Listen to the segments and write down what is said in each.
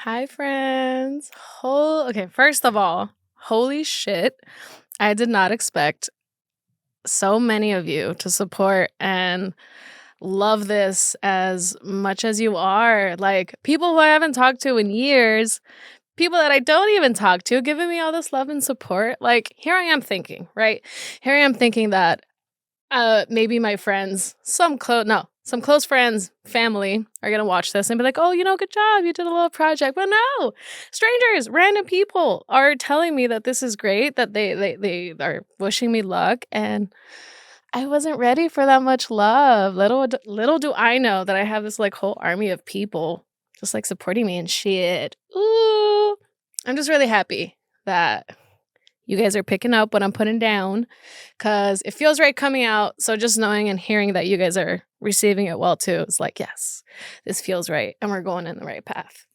Hi, friends. Okay, first of all, holy shit. I did not expect so many of you to support and love this as much as you are. Like, people who I haven't talked to in years, people that I don't even talk to, giving me all this love and support. Like, here I am thinking, right? Here I am thinking that maybe my friends, some close friends, family are gonna watch this and be like, "Oh, good job, you did a little project." But no, strangers, random people are telling me that this is great, that they are wishing me luck, and I wasn't ready for that much love. Little do I know that I have this like whole army of people just like supporting me and shit. Ooh, I'm just really happy that you guys are picking up what I'm putting down because it feels right coming out. So just knowing and hearing that you guys are receiving it well too, it's like, yes, this feels right and we're going in the right path.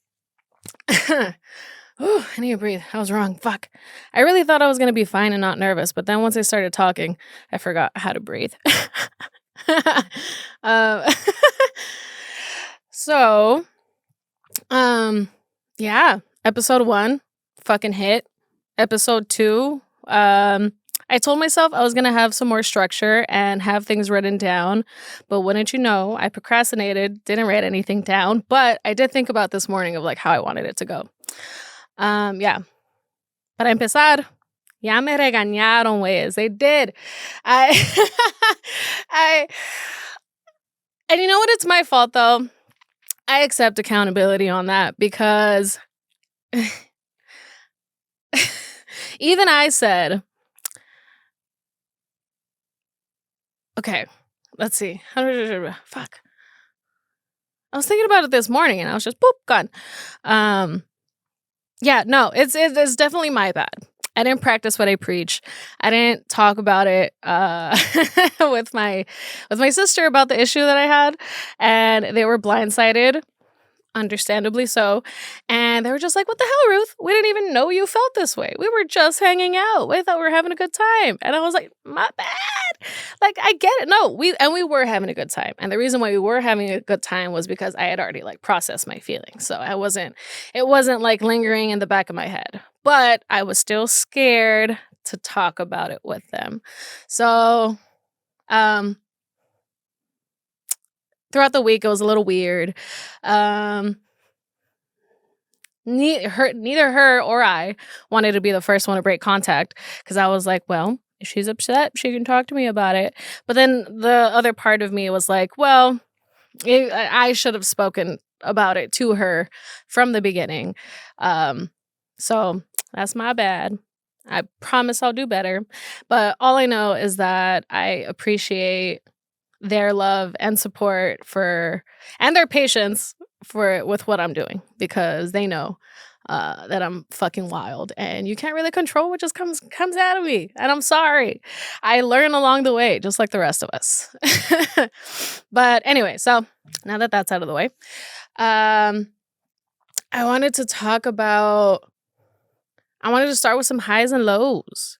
Ooh, I need to breathe. I was wrong. Fuck. I really thought I was going to be fine and not nervous, but then once I started talking, I forgot how to breathe. um, so, yeah, episode 1, fucking hit. Episode 2, I told myself I was going to have some more structure and have things written down, but wouldn't you know, I procrastinated, didn't write anything down, but I did think about this morning of like how I wanted it to go. Yeah. Para empezar, ya me regañaron, güeyes. They did. I, I, and you know what? It's my fault though. I accept accountability on that because even I said, okay, let's see. Fuck. I was thinking about it this morning and I was just boop, gone. Yeah, no, it's definitely my bad. I didn't practice what I preach. I didn't talk about it with my sister about the issue that I had, and they were blindsided, understandably so. And they were just like, "What the hell, Ruth? We didn't even know you felt this way. We were just hanging out. We thought we were having a good time." And I was like, "My bad." Like, I get it. No, we were having a good time. And the reason why we were having a good time was because I had already like processed my feelings. So it wasn't like lingering in the back of my head. But I was still scared to talk about it with them. So, throughout the week it was a little weird. Neither her or I wanted to be the first one to break contact because I was like, well, if she's upset, she can talk to me about it. But then the other part of me was like, well, I should have spoken about it to her from the beginning. So that's my bad. I promise I'll do better. But all I know is that I appreciate their love and support and their patience with what I'm doing because they know that I'm fucking wild and you can't really control what just comes out of me. And I'm sorry. I learn along the way, just like the rest of us. But anyway, so now that that's out of the way, I wanted to start with some highs and lows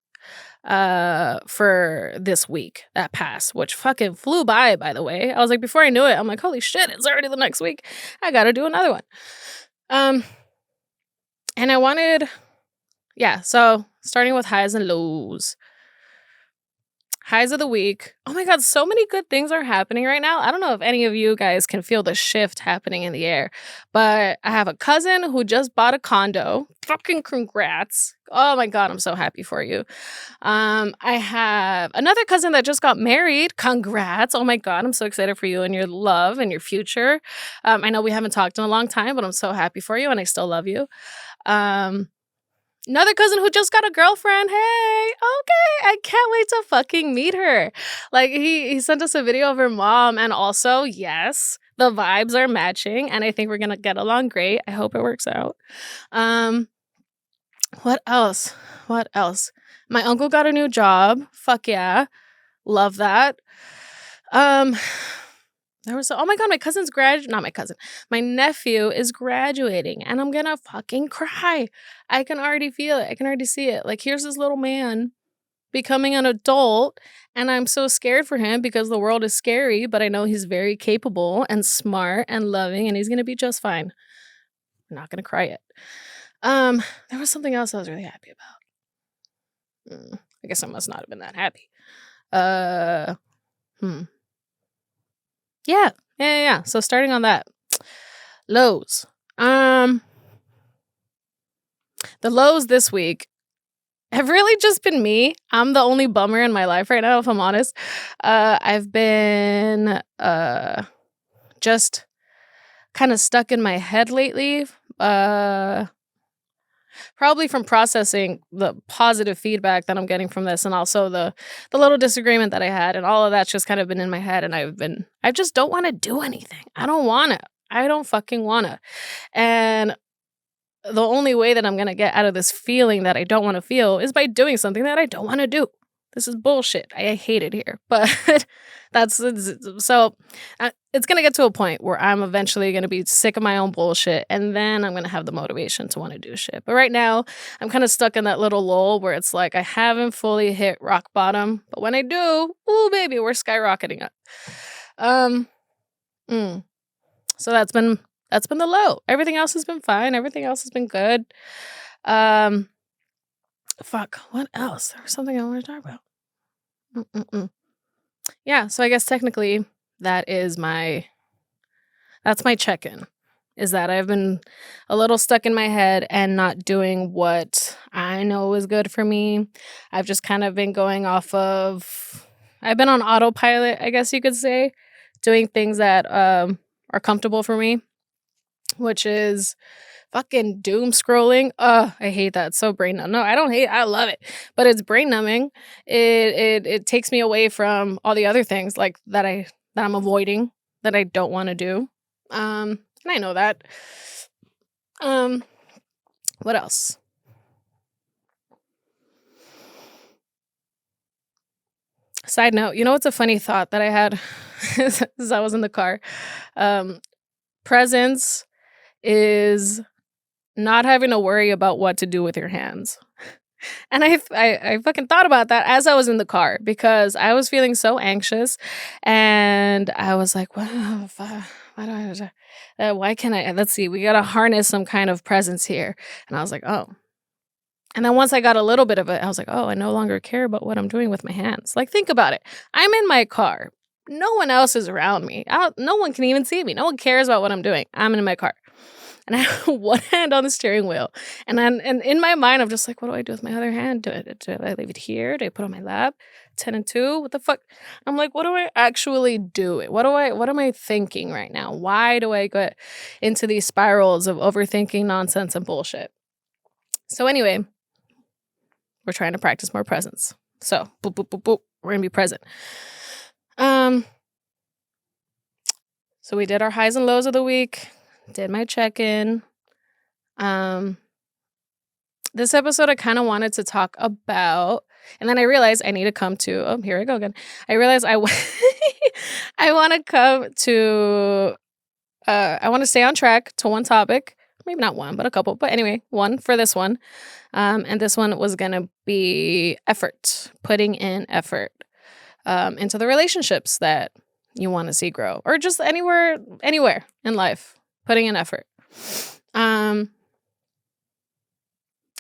for this week that passed, which fucking flew by the way. I was like, before I knew it, I'm like, holy shit, it's already the next week. I gotta do another one. And I wanted, so starting with highs and lows. Highs of the week. Oh my God, so many good things are happening right now. I don't know if any of you guys can feel the shift happening in the air, but I have a cousin who just bought a condo. Fucking congrats. Oh my God, I'm so happy for you. I have another cousin that just got married. Congrats. Oh my God, I'm so excited for you and your love and your future. I know we haven't talked in a long time, but I'm so happy for you and I still love you. Another cousin who just got a girlfriend. Hey, okay. I can't wait to fucking meet her. Like, he sent us a video of her mom. And also, yes, the vibes are matching. And I think we're going to get along great. I hope it works out. What else? My uncle got a new job. Fuck yeah. Love that. Oh my God, my nephew is graduating and I'm gonna fucking cry. I can already feel it. I can already see it. Like, here's this little man becoming an adult and I'm so scared for him because the world is scary, but I know he's very capable and smart and loving and he's gonna be just fine. I'm not gonna cry yet. There was something else I was really happy about. I guess I must not have been that happy. Uh, hmm. Yeah. So starting on that, lows. The lows this week have really just been me. I'm the only bummer in my life right now, if I'm honest. I've been just kind of stuck in my head lately. Probably from processing the positive feedback that I'm getting from this, and also the little disagreement that I had, and all of that's just kind of been in my head, and I just don't want to do anything. I don't fucking wanna. And the only way that I'm gonna get out of this feeling that I don't want to feel is by doing something that I don't want to do. This is bullshit. I hate it here, but so it's gonna get to a point where I'm eventually gonna be sick of my own bullshit, and then I'm gonna have the motivation to want to do shit. But right now, I'm kind of stuck in that little lull where it's like I haven't fully hit rock bottom, but when I do, ooh baby, we're skyrocketing up. Um, mm. So that's been the low. Everything else has been fine. Everything else has been good. Um, fuck. What else? There was something I wanted to talk about. Yeah. So I guess technically that's my check-in. Is that I've been a little stuck in my head and not doing what I know is good for me. I've just kind of been going off of. I've been on autopilot, I guess you could say, doing things that are comfortable for me, which is fucking doom scrolling. I hate that. It's so brain numb. No, I don't hate it. I love it. But it's brain numbing. It takes me away from all the other things like that I'm avoiding, that I don't want to do. And I know that. What else? Side note, you know what's a funny thought that I had as I was in the car? Presence is not having to worry about what to do with your hands. And I fucking thought about that as I was in the car because I was feeling so anxious, and I was like, "Wow, why can't I? Let's see, we gotta harness some kind of presence here." And I was like, "Oh." And then once I got a little bit of it, I was like, "Oh, I no longer care about what I'm doing with my hands." Like, think about it. I'm in my car. No one else is around me. No one can even see me. No one cares about what I'm doing. I'm in my car. And I have one hand on the steering wheel. And in my mind, I'm just like, what do I do with my other hand? Do I leave it here? Do I put it on my lap? 10 and 2? What the fuck? I'm like, what do I actually do? What am I thinking right now? Why do I get into these spirals of overthinking nonsense and bullshit? So anyway, we're trying to practice more presence. So boop, boop, boop, boop. We're gonna be present. So we did our highs and lows of the week. Did my check-in. This episode I kind of wanted to talk about, and then I realized I need to come to. Oh, here I go again. I realized I want to come to. I want to stay on track to one topic. Maybe not one, but a couple. But anyway, one for this one. And this one was gonna be effort, putting in effort into the relationships that you want to see grow, or just anywhere in life, putting in effort.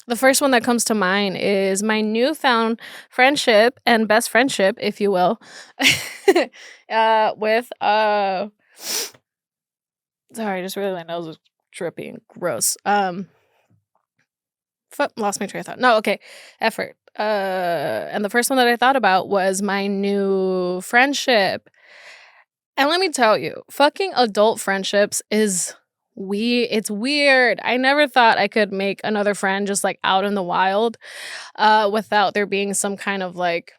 The first one that comes to mind is my newfound friendship and best friendship, if you will, with sorry, just really my nose was dripping. Gross. Lost my train of thought. No, okay. Effort. And the first one that I thought about was my new friendship. And let me tell you, fucking adult friendships it's weird. I never thought I could make another friend just like out in the wild, without there being some kind of like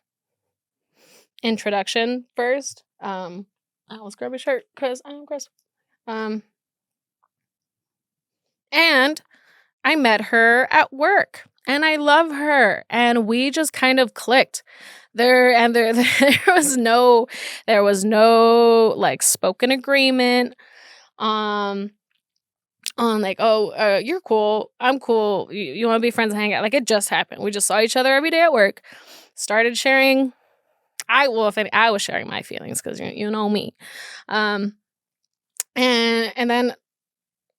introduction first. Let's grab a shirt because I'm gross. And I met her at work, and I love her, and we just kind of clicked. There was no like spoken agreement on like, oh, you're cool, I'm cool, you want to be friends and hang out. Like, it just happened. We just saw each other every day at work, started sharing. I was sharing my feelings because you know me, and then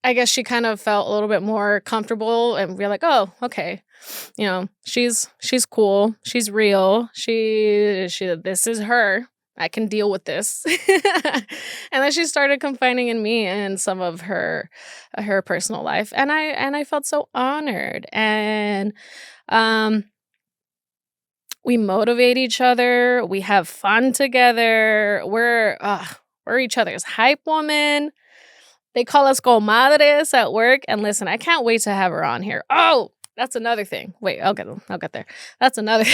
I guess she kind of felt a little bit more comfortable, and we're like, oh, okay, she's cool, she's real, she this is her. I can deal with this. And then she started confiding in me and some of her personal life, and I felt so honored. And um we motivate each other, we have fun together. We're each other's hype woman. They call us comadres at work, and listen, I can't wait to have her on here. Oh, that's another thing. Wait, I'll get there. That's another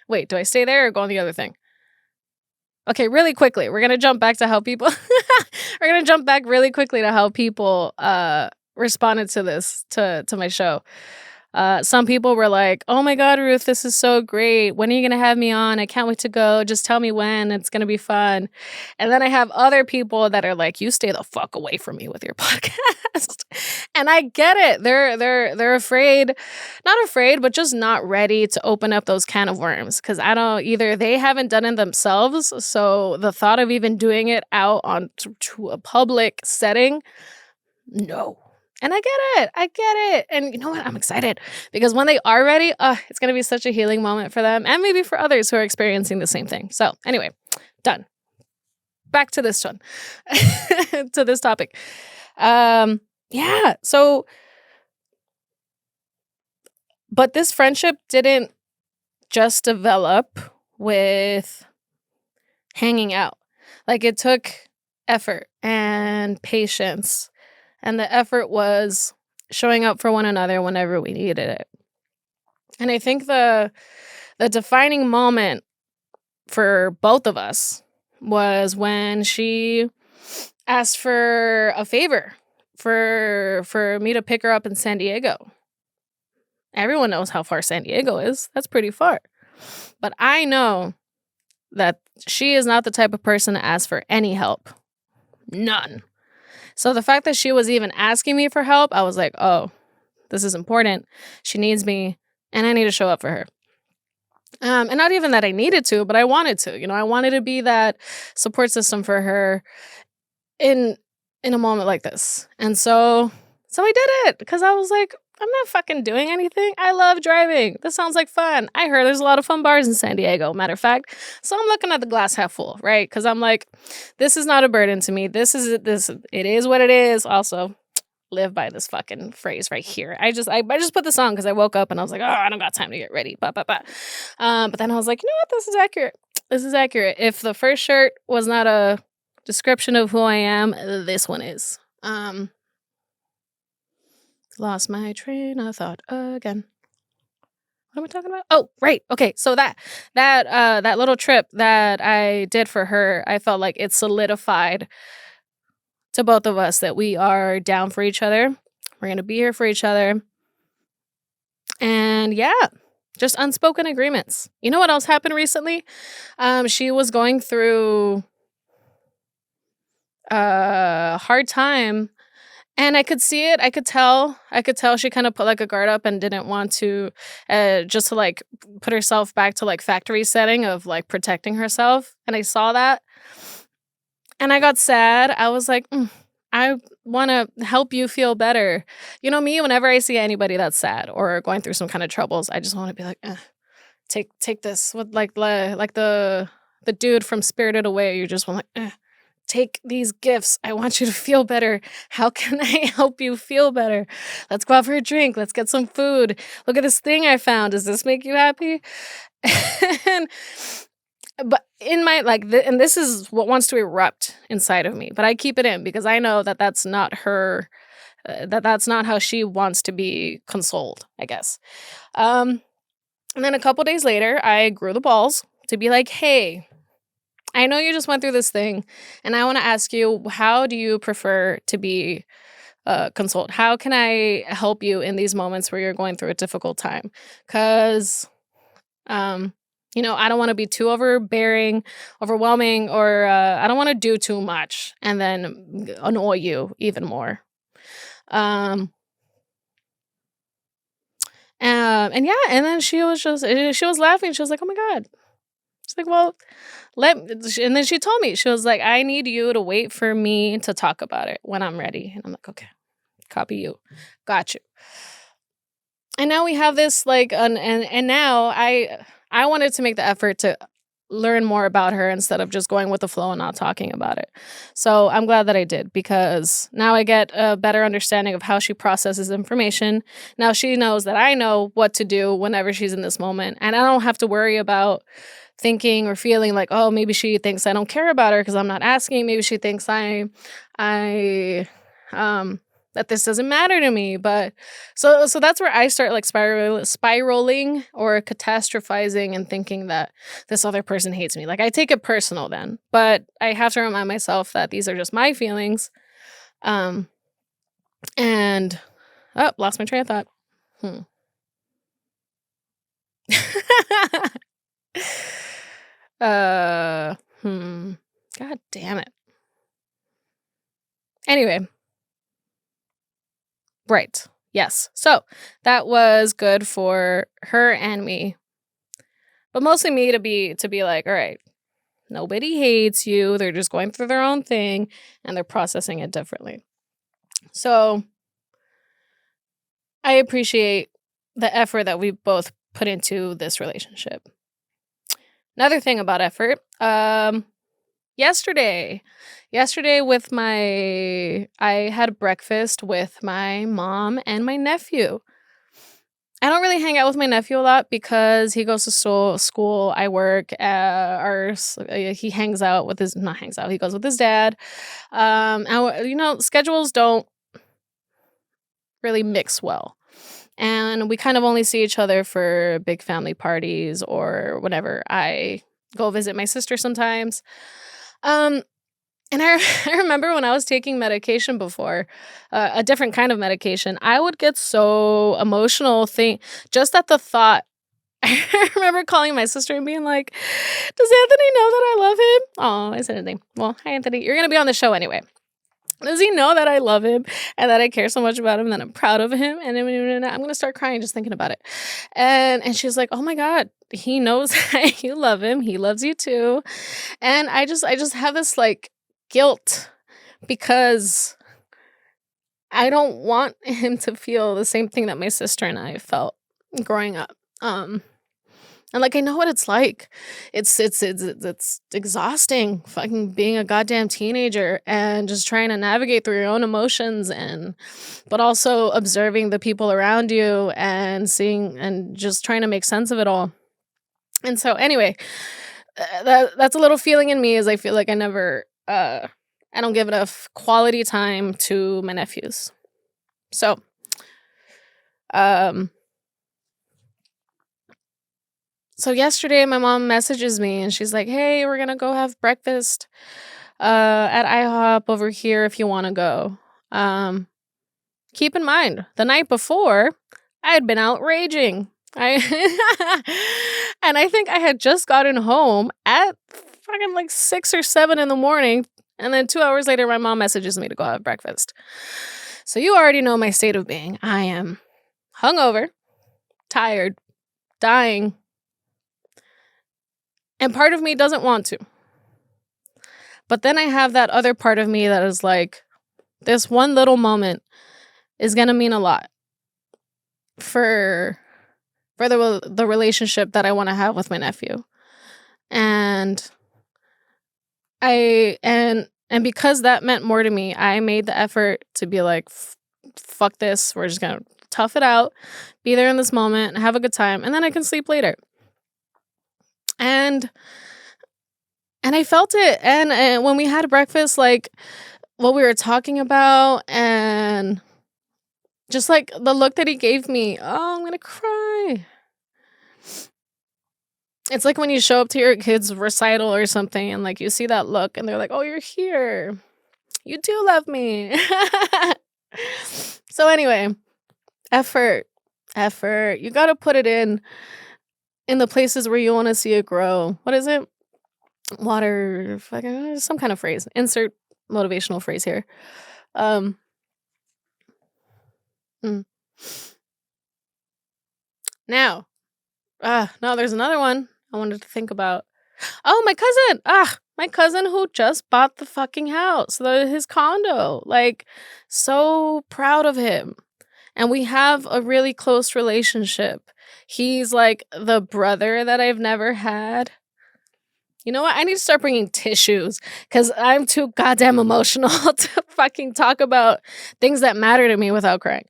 Wait, do I stay there or go on the other thing? Okay, really quickly, we're gonna jump back to how people we're gonna jump back really quickly to how people responded to this, to my show. Some people were like, "Oh my God, Ruth, this is so great. When are you gonna have me on? I can't wait to go. Just tell me when. It's gonna be fun." And then I have other people that are like, "You stay the fuck away from me with your podcast." And I get it. They're afraid, not afraid, but just not ready to open up those can of worms. Because I don't either. They haven't done it themselves, so the thought of even doing it out on to a public setting, no. And I get it. I get it. And you know what? I'm excited because when they are ready, it's going to be such a healing moment for them and maybe for others who are experiencing the same thing. So, anyway, done. Back to this one, to this topic. Yeah. So, but this friendship didn't just develop with hanging out. Like, it took effort and patience. And the effort was showing up for one another whenever we needed it. And I think the defining moment for both of us was when she asked for a favor for me to pick her up in San Diego. Everyone knows how far San Diego is. That's pretty far. But I know that she is not the type of person to ask for any help. None. So the fact that she was even asking me for help, I was like, oh, this is important. She needs me, and I need to show up for her. And not even that I needed to, but I wanted to. I wanted to be that support system for her in a moment like this. And so I did it because I was like, I'm not fucking doing anything. I love driving. This sounds like fun. I heard there's a lot of fun bars in San Diego, matter of fact. So I'm looking at the glass half full, right? Because I'm like, this is not a burden to me. It is what it is. Also, live by this fucking phrase right here. I just put this on because I woke up and I was like, oh, I don't got time to get ready. But then I was like, you know what? This is accurate. This is accurate. If the first shirt was not a description of who I am, this one is. Lost my train of thought again. What am I talking about? Oh, right. Okay. So that little trip that I did for her, I felt like it solidified to both of us that we are down for each other. We're going to be here for each other. And yeah, just unspoken agreements. You know what else happened recently? She was going through a hard time. And I could see it. I could tell she kind of put like a guard up and didn't want to just to like put herself back to like factory setting of like protecting herself. And I saw that. And I got sad. I was like, I want to help you feel better. You know me, whenever I see anybody that's sad or going through some kind of troubles, I just want to be like, take this with like the dude from Spirited Away. You just want like, take these gifts. I want you to feel better. How can I help you feel better? Let's go out for a drink. Let's get some food. Look at this thing I found. Does this make you happy? But in my and this is what wants to erupt inside of me. But I keep it in because I know that that's not her. That's not how she wants to be consoled, I guess. And then a couple days later, I grew the balls to be like, hey, I know you just went through this thing, and I want to ask you, how do you prefer to be consoled? How can I help you in these moments where you're going through a difficult time? Because, I don't want to be too overwhelming, or I don't want to do too much and then annoy you even more. And then she was laughing. She was like, oh my God. like, well, and then she told me, she was like, I need you to wait for me to talk about it when I'm ready. And I'm like, okay, copy you. Got you. And now we have this like, and now I wanted to make the effort to learn more about her instead of just going with the flow and not talking about it. So I'm glad that I did, because now I get a better understanding of how she processes information. Now she knows that I know what to do whenever she's in this moment. And I don't have to worry about thinking or feeling like, oh, maybe she thinks I don't care about her because I'm not asking. Maybe she thinks I that this doesn't matter to me. But so that's where I start like spiraling or catastrophizing and thinking that this other person hates me. Like I take it personal then, but I have to remind myself that these are just my feelings. And lost my train of thought. God damn it. Anyway. Right. Yes. So that was good for her and me. But mostly me to be like, all right, nobody hates you. They're just going through their own thing and they're processing it differently. So I appreciate the effort that we both put into this relationship. Another thing about effort, yesterday with I had breakfast with my mom and my nephew. I don't really hang out with my nephew a lot because he goes to school, I work, he hangs out with his, not hangs out, he goes with his dad. And, schedules don't really mix well. And we kind of only see each other for big family parties or whenever I go visit my sister sometimes. And I remember when I was taking medication before, a different kind of medication, I would get so emotional just at the thought. I remember calling my sister and being like, does Anthony know that I love him? Oh, I said anything. Well, hi, Anthony. You're going to be on the show anyway. Does he know that I love him and that I care so much about him, that I'm proud of him? And I'm going to start crying just thinking about it. And she's like, oh my God, he knows that you love him. He loves you too. And I just have this like guilt because I don't want him to feel the same thing that my sister and I felt growing up. And like I know what it's like. It's exhausting fucking being a goddamn teenager and just trying to navigate through your own emotions but also observing the people around you and seeing and just trying to make sense of it all. And so anyway, that's a little feeling in me, is I feel like I don't give enough quality time to my nephews. So, so yesterday my mom messages me and she's like, hey, we're going to go have breakfast at IHOP over here if you want to go. Keep in mind, the night before, I had been out raging. And I think I had just gotten home at fucking like 6 or 7 in the morning. And then 2 hours later, my mom messages me to go have breakfast. So you already know my state of being. I am hungover, tired, dying. And part of me doesn't want to. But then I have that other part of me that is like, this one little moment is going to mean a lot for the relationship that I want to have with my nephew. And because that meant more to me, I made the effort to be like, fuck this. We're just going to tough it out, be there in this moment, have a good time, and then I can sleep later. And I felt it. And when we had breakfast, like what we were talking about and just like the look that he gave me, oh, I'm going to cry. It's like when you show up to your kid's recital or something and like you see that look and they're like, oh, you're here. You do love me. So anyway, effort. You got to put it in the places where you want to see it grow. What is it? Water, fucking some kind of phrase. Insert motivational phrase here. Now, no, there's another one I wanted to think about. Oh, my cousin who just bought the fucking house, his condo. Like, so proud of him. And we have a really close relationship. He's like the brother that I've never had. You know what? I need to start bringing tissues because I'm too goddamn emotional to fucking talk about things that matter to me without crying.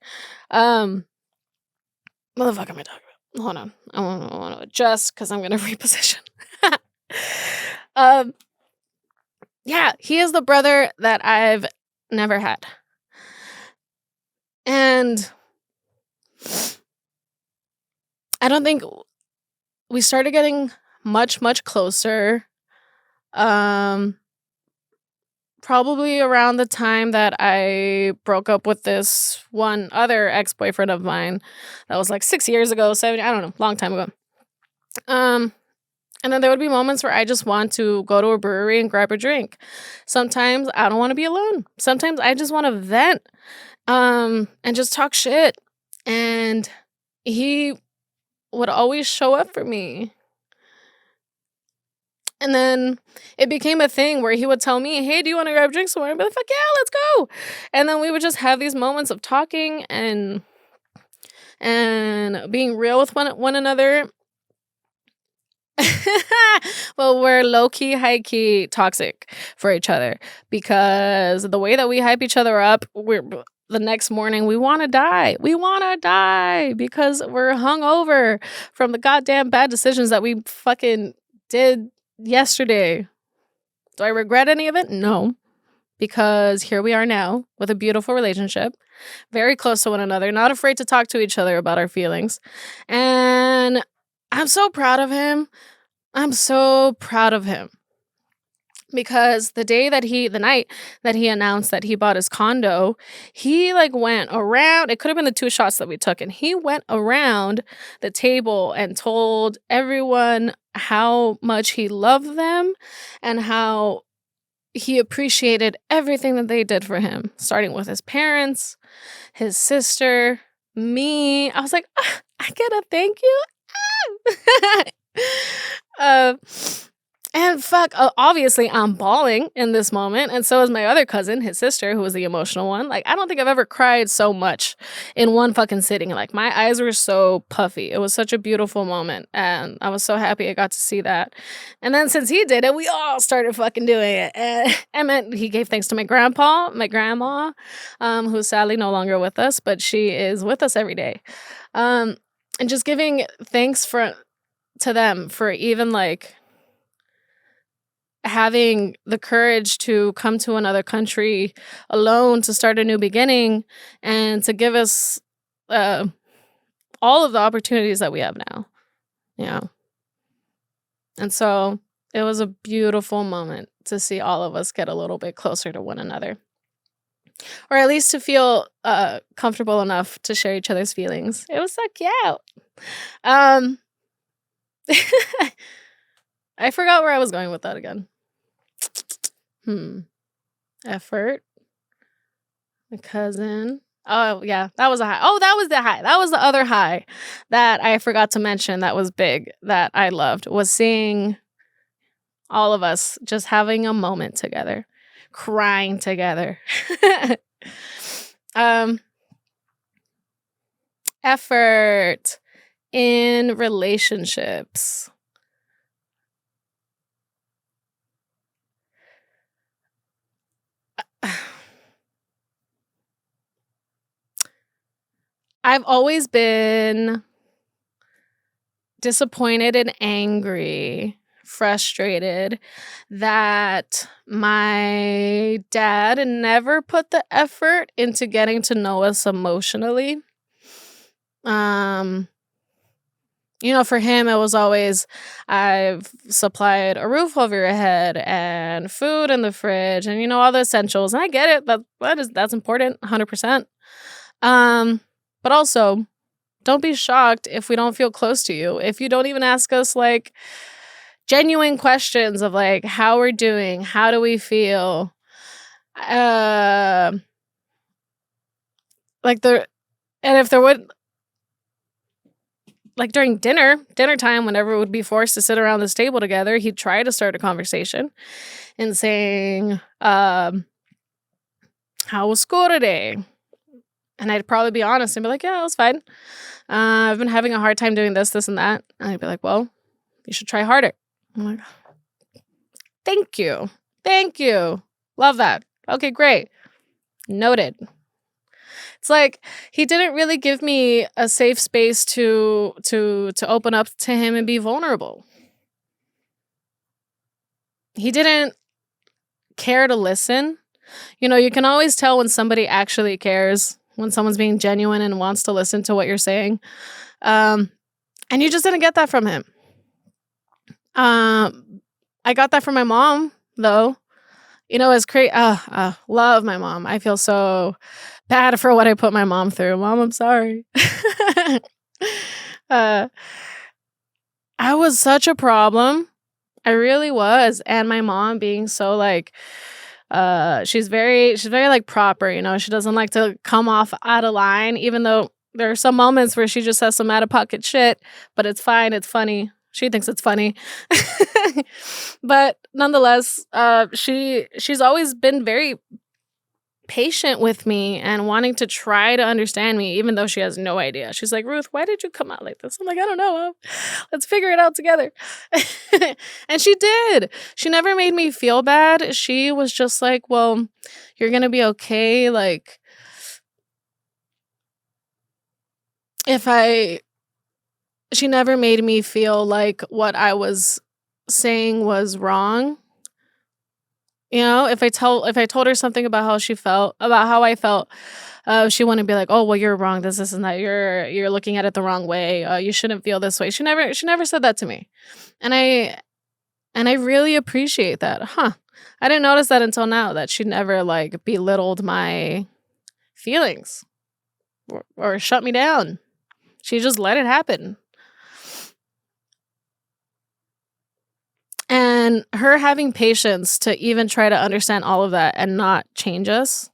What the fuck am I talking about? Hold on. I want to adjust because I'm going to reposition. Yeah, he is the brother that I've never had. And I don't think we started getting much closer. Probably around the time that I broke up with this one other ex-boyfriend of mine. That was like 6 years ago, 7, I don't know, long time ago. And then there would be moments where I just want to go to a brewery and grab a drink. Sometimes I don't want to be alone. Sometimes I just want to vent, and just talk shit. And he would always show up for me. And then it became a thing where he would tell me, hey, do you want to grab a drink somewhere? I'd be like, fuck yeah, let's go. And then we would just have these moments of talking and being real with one another. Well, we're low-key, high-key toxic for each other because the way that we hype each other up, the next morning we want to die. We want to die because we're hungover from the goddamn bad decisions that we fucking did yesterday. Do I regret any of it? No, because here we are now with a beautiful relationship, very close to one another, not afraid to talk to each other about our feelings. And I'm so proud of him. I'm so proud of him because the night that he announced that he bought his condo, he like went around, it could have been the 2 shots that we took, and he went around the table and told everyone how much he loved them and how he appreciated everything that they did for him, starting with his parents, his sister, me. I was like, I get a thank you. And fuck, obviously I'm bawling in this moment, and so is my other cousin, his sister, who was the emotional one. Like, I don't think I've ever cried so much in one fucking sitting. Like, my eyes were so puffy. It was such a beautiful moment, and I was so happy I got to see that. And then since he did it, we all started fucking doing it. And he gave thanks to my grandma, who's sadly no longer with us, but she is with us every day. And just giving thanks to them for even like having the courage to come to another country alone to start a new beginning and to give us all of the opportunities that we have now. Yeah. And so it was a beautiful moment to see all of us get a little bit closer to one another, or at least to feel comfortable enough to share each other's feelings. It was so cute. I forgot where I was going with that again. Effort. My cousin. Oh, yeah. That was a high. Oh, that was the high. That was the other high that I forgot to mention that was big, that I loved, was seeing all of us just having a moment together, crying together. Effort in relationships. I've always been disappointed and angry, frustrated that my dad never put the effort into getting to know us emotionally. For him, it was always, I've supplied a roof over your head and food in the fridge and, all the essentials. And I get it. That's important, 100%. But also, don't be shocked if we don't feel close to you. If you don't even ask us, like, genuine questions of, like, how we're doing, how do we feel? And if there would... like during dinner time, whenever we would be forced to sit around this table together, he'd try to start a conversation and saying, how was school today? And I'd probably be honest and be like, yeah, it was fine. I've been having a hard time doing this, and that. And I'd be like, well, you should try harder. I'm like, thank you. Thank you. Love that. Okay, great. Noted. It's like he didn't really give me a safe space to open up to him and be vulnerable. He didn't care to listen. You know, you can always tell when somebody actually cares, when someone's being genuine and wants to listen to what you're saying. And you just didn't get that from him. I got that from my mom, though. You know, it's crazy. Love my mom. I feel so bad for what I put my mom through. Mom, I'm sorry. I was such a problem. I really was. And my mom being so like, she's very like proper, you know. She doesn't like to come off out of line, even though there are some moments where she just says some out of pocket shit, but it's fine. It's funny. She thinks it's funny. But nonetheless, she's always been very patient with me and wanting to try to understand me, even though she has no idea. She's like, Ruth, why did you come out like this? I'm like, I don't know. Let's figure it out together. And she did. She never made me feel bad. She was just like, well, you're going to be okay. Like, she never made me feel like what I was saying was wrong. You know, if I told her something about how she felt, about how I felt, she wouldn't be like, "Oh, well, you're wrong. This and that. You're looking at it the wrong way. You shouldn't feel this way." She never said that to me, and I really appreciate that. I didn't notice that until now, that she never like belittled my feelings or shut me down. She just let it happen. And her having patience to even try to understand all of that and not change us,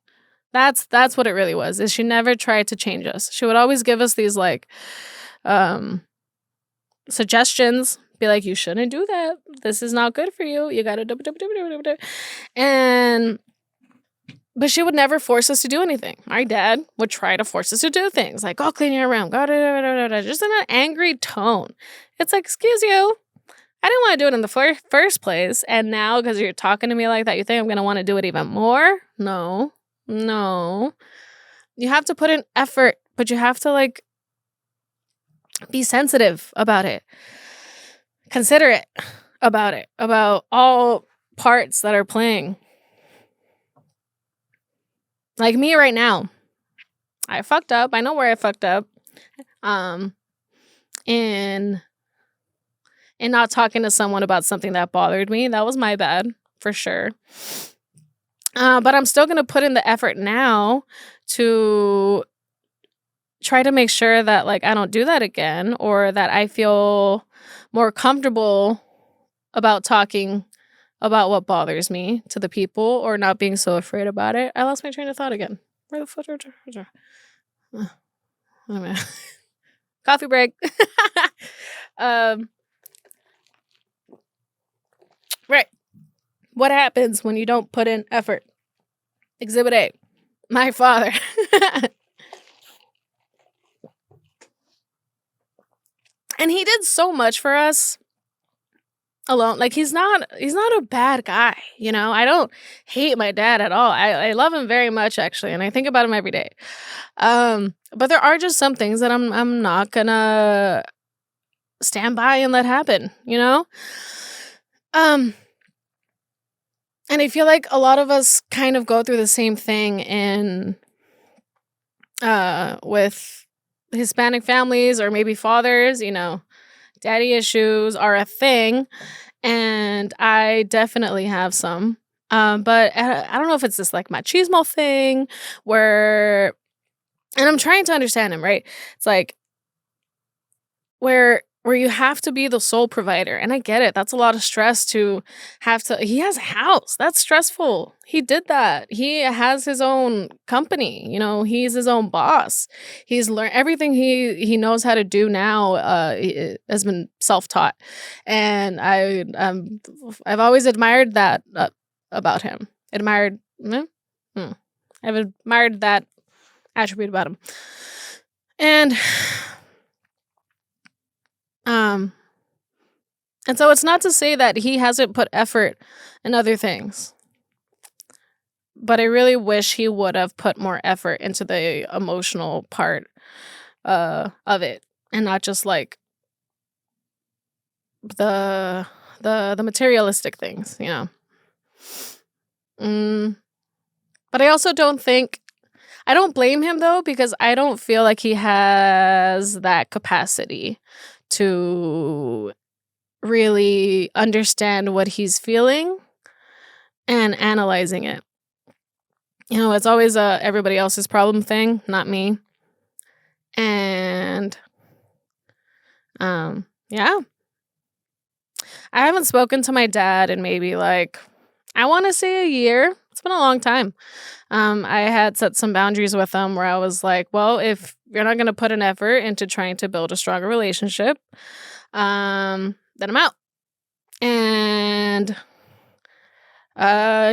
that's what it really was, is she never tried to change us. She would always give us these like suggestions, be like, you shouldn't do that. This is not good for you. You gotta do. But she would never force us to do anything. My dad would try to force us to do things like, go clean your room, go just in an angry tone. It's like, excuse you. I didn't want to do it in the first place. And now, because you're talking to me like that, you think I'm going to want to do it even more? No. You have to put in effort, but you have to like be sensitive about it. Considerate about it, about all parts that are playing. Like me right now. I fucked up. I know where I fucked up. And not talking to someone about something that bothered me. That was my bad, for sure. But I'm still going to put in the effort now to try to make sure that like I don't do that again, or that I feel more comfortable about talking about what bothers me to the people, or not being so afraid about it. I lost my train of thought again. Where the fuck? Oh, man. Coffee break. Right. What happens when you don't put in effort? Exhibit A. My father. And he did so much for us alone. Like he's not a bad guy, you know? I don't hate my dad at all. I love him very much, actually, and I think about him every day. But there are just some things that I'm not gonna stand by and let happen, you know? And I feel like a lot of us kind of go through the same thing with Hispanic families, or maybe fathers, you know, daddy issues are a thing. And I definitely have some. But I don't know if it's this like machismo thing and I'm trying to understand him, right? It's like where where you have to be the sole provider. And I get it. That's a lot of stress to have to. He has a house. That's stressful. He did that. He has his own company. He's his own boss. He's learned everything he knows how to do now. Has been self-taught, and I've always admired that about him. I've admired that attribute about him, and and so it's not to say that he hasn't put effort in other things, but I really wish he would have put more effort into the emotional part of it, and not just like the materialistic things. But I also don't blame him though, because I don't feel like he has that capacity to really understand what he's feeling and analyzing it. It's always a everybody else's problem thing, not me. And yeah. I haven't spoken to my dad in maybe I want to say a year. It's been a long time. I had set some boundaries with him where I was like, well, if you're not going to put an effort into trying to build a stronger relationship, then I'm out. And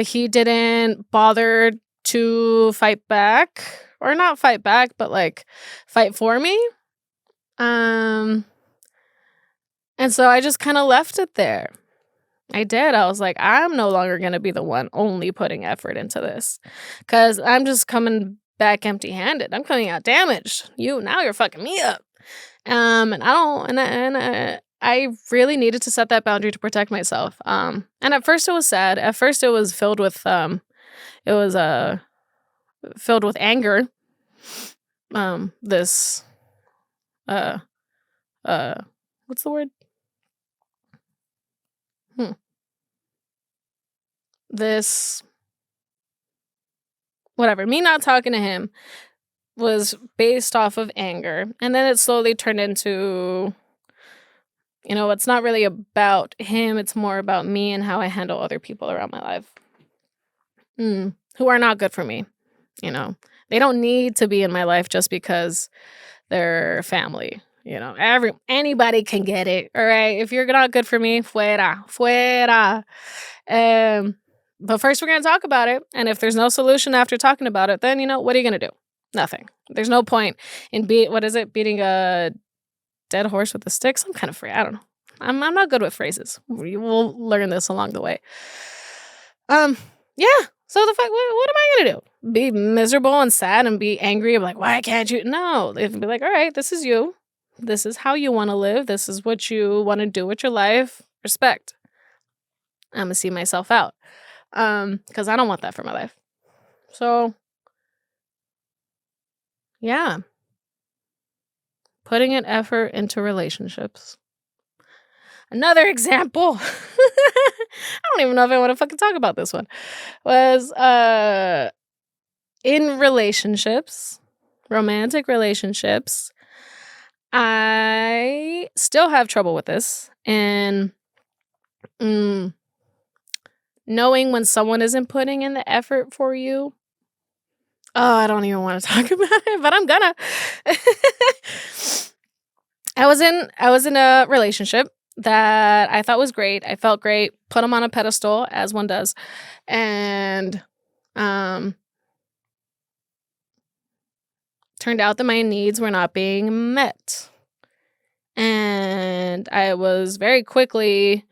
he didn't bother to fight back, or not fight back, but fight for me. And so I just kind of left it there. I did. I was like, I'm no longer going to be the one only putting effort into this, because I'm just coming back empty-handed. I'm coming out damaged. Now you're fucking me up. And I don't, and I really needed to set that boundary to protect myself. And at first it was sad. At first it was filled with anger. This, what's the word? This, whatever, me not talking to him was based off of anger. And then it slowly turned into, it's not really about him. It's more about me and how I handle other people around my life who are not good for me. They don't need to be in my life just because they're family. Anybody can get it. All right. If you're not good for me, fuera. But first we're going to talk about it. And if there's no solution after talking about it, then, what are you going to do? Nothing. There's no point in beating a dead horse with a stick? Some kind of phrase. I don't know. I'm not good with phrases. We'll learn this along the way. Yeah. So the fuck, what am I going to do? Be miserable and sad and be angry? I'm like, why can't you? No. They'd be like, all right, this is you. This is how you want to live. This is what you want to do with your life. Respect. I'm going to see myself out. Because I don't want that for my life. So, yeah. Putting an effort into relationships. Another example, I don't even know if I want to fucking talk about this one, was in relationships, romantic relationships, I still have trouble with this. And knowing when someone isn't putting in the effort for you. Oh, I don't even want to talk about it, but I'm gonna. I was in a relationship that I thought was great. I felt great. Put him on a pedestal, as one does. And turned out that my needs were not being met. And I was very quickly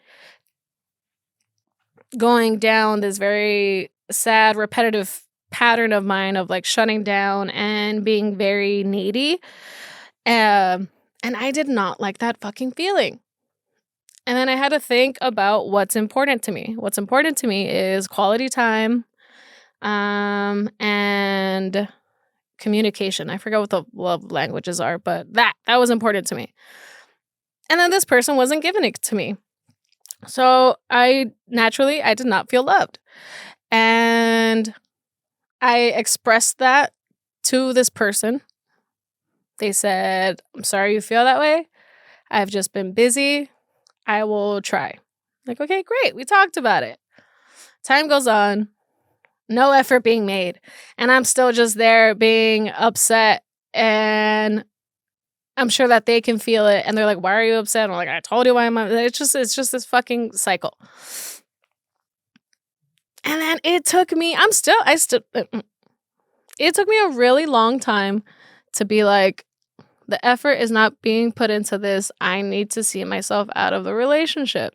going down this very sad, repetitive pattern of mine of shutting down and being very needy. And I did not like that fucking feeling. And then I had to think about what's important to me. What's important to me is quality time and communication. I forget what the love languages are, but that was important to me. And then this person wasn't giving it to me. So I did not feel loved. And I expressed that to this person. They said, I'm sorry you feel that way. I've just been busy. I will try. Like, okay, great. We talked about it. Time goes on. No effort being made. And I'm still just there being upset. And I'm sure that they can feel it. And they're like, why are you upset? And I'm like, I told you why I'm upset. It's just this fucking cycle. And then it took me, it took me a really long time to be like, the effort is not being put into this. I need to see myself out of the relationship.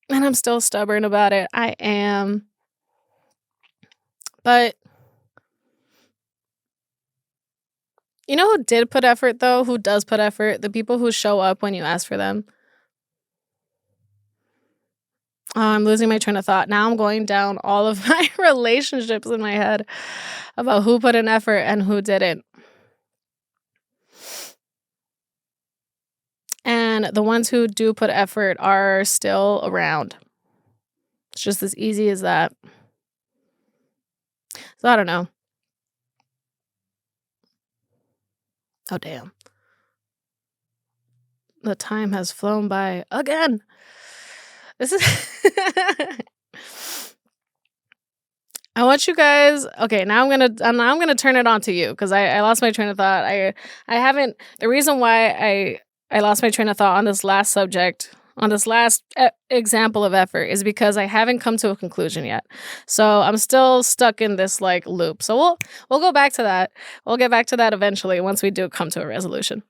And I'm still stubborn about it. I am. But you know who did put effort, though? Who does put effort? The people who show up when you ask for them. Oh, I'm losing my train of thought. Now I'm going down all of my relationships in my head about who put in effort and who didn't. And the ones who do put effort are still around. It's just as easy as that. So I don't know. Oh, damn. The time has flown by again. This is... I want you guys. Okay, now I'm gonna turn it on to you because I lost my train of thought. I haven't. The reason why I lost my train of thought on this last subject, on this last example of effort, is because I haven't come to a conclusion yet. So I'm still stuck in this like loop. So we'll go back to that. We'll get back to that eventually once we do come to a resolution.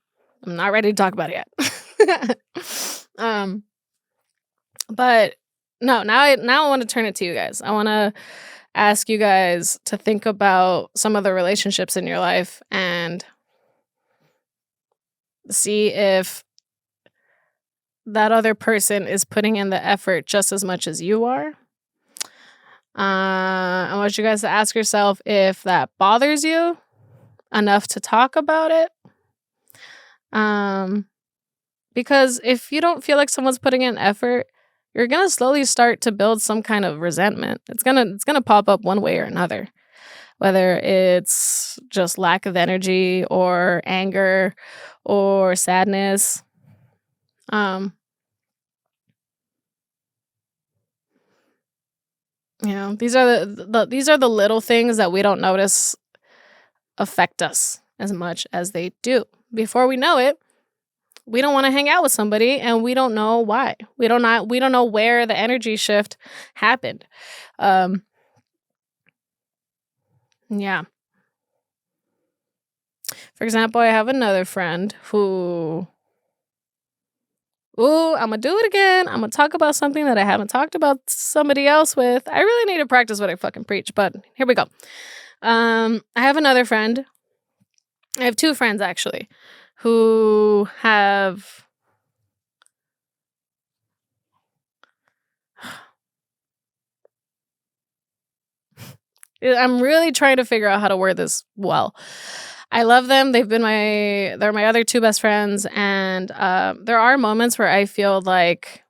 I'm not ready to talk about it yet. But no, now I want to turn it to you guys. I want to ask you guys to think about some of the relationships in your life and see if that other person is putting in the effort just as much as you are. I want you guys to ask yourself if that bothers you enough to talk about it. Because if you don't feel like someone's putting in effort, you're gonna slowly start to build some kind of resentment. It's gonna pop up one way or another, whether it's just lack of energy or anger or sadness. You know, these are the little things that we don't notice affect us as much as they do. Before we know it, we don't want to hang out with somebody and we don't know why. We don't know where the energy shift happened. Yeah. For example, I have another friend who I'm going to do it again. I'm going to talk about something that I haven't talked about somebody else with. I really need to practice what I fucking preach, but here we go. I have another friend. I have two friends, actually, who have... I'm really trying to figure out how to word this well. I love them. They're my other two best friends. And there are moments where I feel like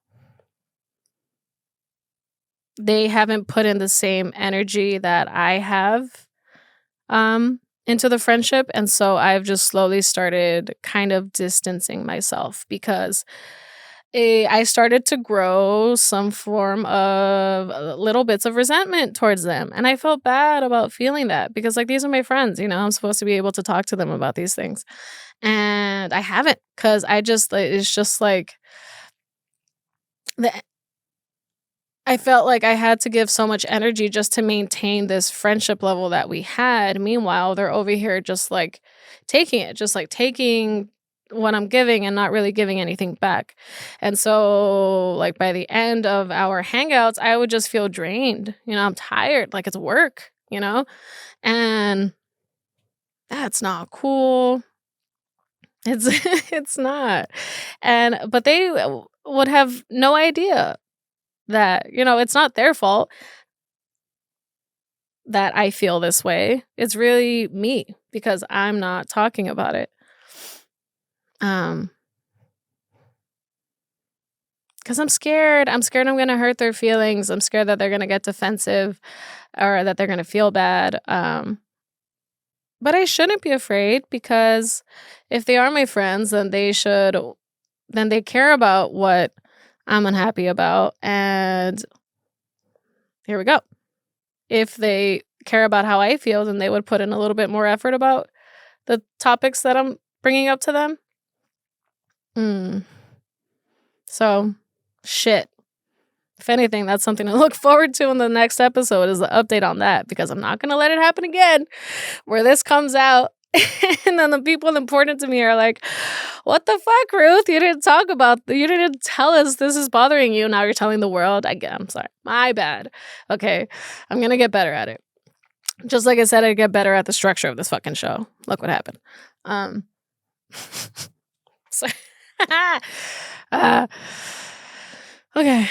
they haven't put in the same energy that I have into the friendship. And so I've just slowly started kind of distancing myself because I started to grow some form of little bits of resentment towards them. And I felt bad about feeling that because, like, these are my friends, you know, I'm supposed to be able to talk to them about these things. And I haven't because it's just like, I felt like I had to give so much energy just to maintain this friendship level that we had. Meanwhile, they're over here just like taking what I'm giving and not really giving anything back. And so, like, by the end of our hangouts, I would just feel drained. You know, I'm tired, like it's work, you know? And that's not cool. It's not. But they would have no idea that, you know, it's not their fault that I feel this way. It's really me because I'm not talking about it. Because I'm scared. I'm scared I'm going to hurt their feelings. I'm scared that they're going to get defensive or that they're going to feel bad. But I shouldn't be afraid, because if they are my friends, then they care about what I'm unhappy about. And here we go. If they care about how I feel, then they would put in a little bit more effort about the topics that I'm bringing up to them. So, shit. If anything, that's something to look forward to in the next episode, is the update on that, because I'm not going to let it happen again, where this comes out and then the people important to me are like, what the fuck, Ruth? You didn't tell us this is bothering you. Now you're telling the world. I'm sorry. My bad. Okay. I'm going to get better at it. Just like I said, I'd get better at the structure of this fucking show. Look what happened. Sorry. Okay.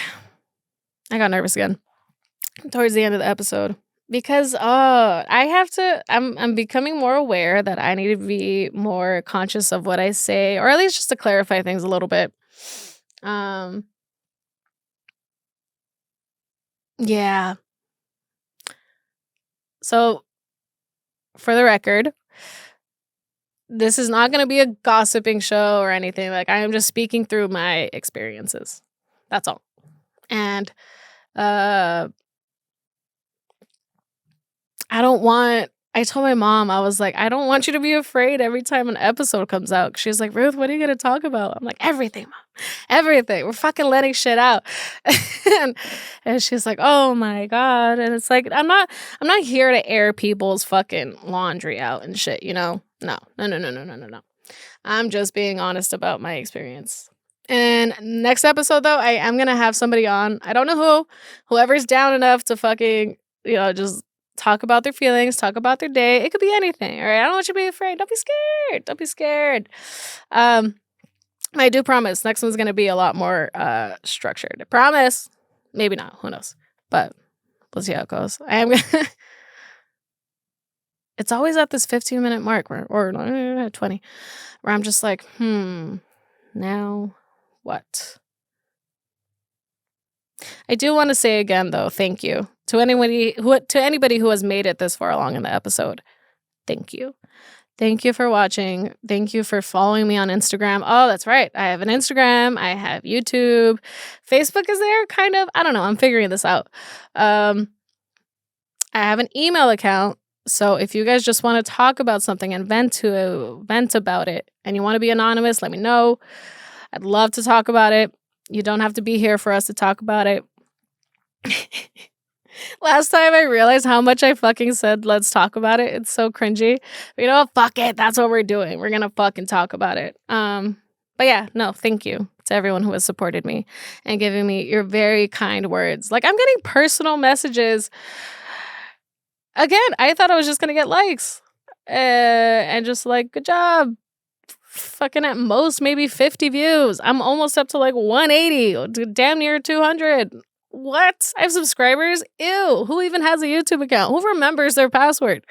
I got nervous again towards the end of the episode, because I'm becoming more aware that I need to be more conscious of what I say, or at least just to clarify things a little bit. Yeah. So, for the record, this is not going to be a gossiping show or anything. Like, I am just speaking through my experiences. That's all. And I told my mom, I was like, I don't want you to be afraid every time an episode comes out. She's like, Ruth, what are you going to talk about? I'm like, everything, Mom. Everything. We're fucking letting shit out. and she's like, oh my God. And it's like, I'm not here to air people's fucking laundry out and shit, you know? No. I'm just being honest about my experience. And next episode, though, I am going to have somebody on. I don't know who. Whoever's down enough to fucking, just talk about their feelings, talk about their day. It could be anything, all right? I don't want you to be afraid. Don't be scared. I do promise next one's going to be a lot more structured. I promise. Maybe not. Who knows? But we'll see how it goes. It's always at this 15-minute mark, or 20, where I'm just like, now what? I do want to say again, though, thank you to anybody who has made it this far along in the episode. Thank you. Thank you for watching. Thank you for following me on Instagram. Oh, that's right. I have an Instagram. I have YouTube. Facebook is there, kind of. I don't know. I'm figuring this out. I have an email account. So if you guys just want to talk about something and vent about it, and you want to be anonymous, let me know. I'd love to talk about it. You don't have to be here for us to talk about it. Last time I realized how much I fucking said, let's talk about it. It's so cringy. But you know what? Fuck it. That's what we're doing. We're going to fucking talk about it. But yeah, no, thank you to everyone who has supported me and giving me your very kind words. Like, I'm getting personal messages. Again, I thought I was just going to get likes. And just like, good job. Fucking at most, maybe 50 views. I'm almost up to like 180, damn near 200. What? I have subscribers? Ew. Who even has a YouTube account? Who remembers their password?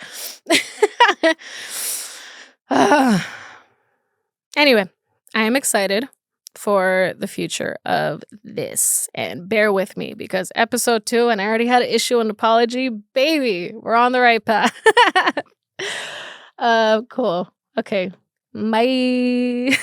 Anyway, I am excited for the future of this. And bear with me, because episode 2, and I already had to issue an apology. Baby, we're on the right path. Cool. Okay. Bye.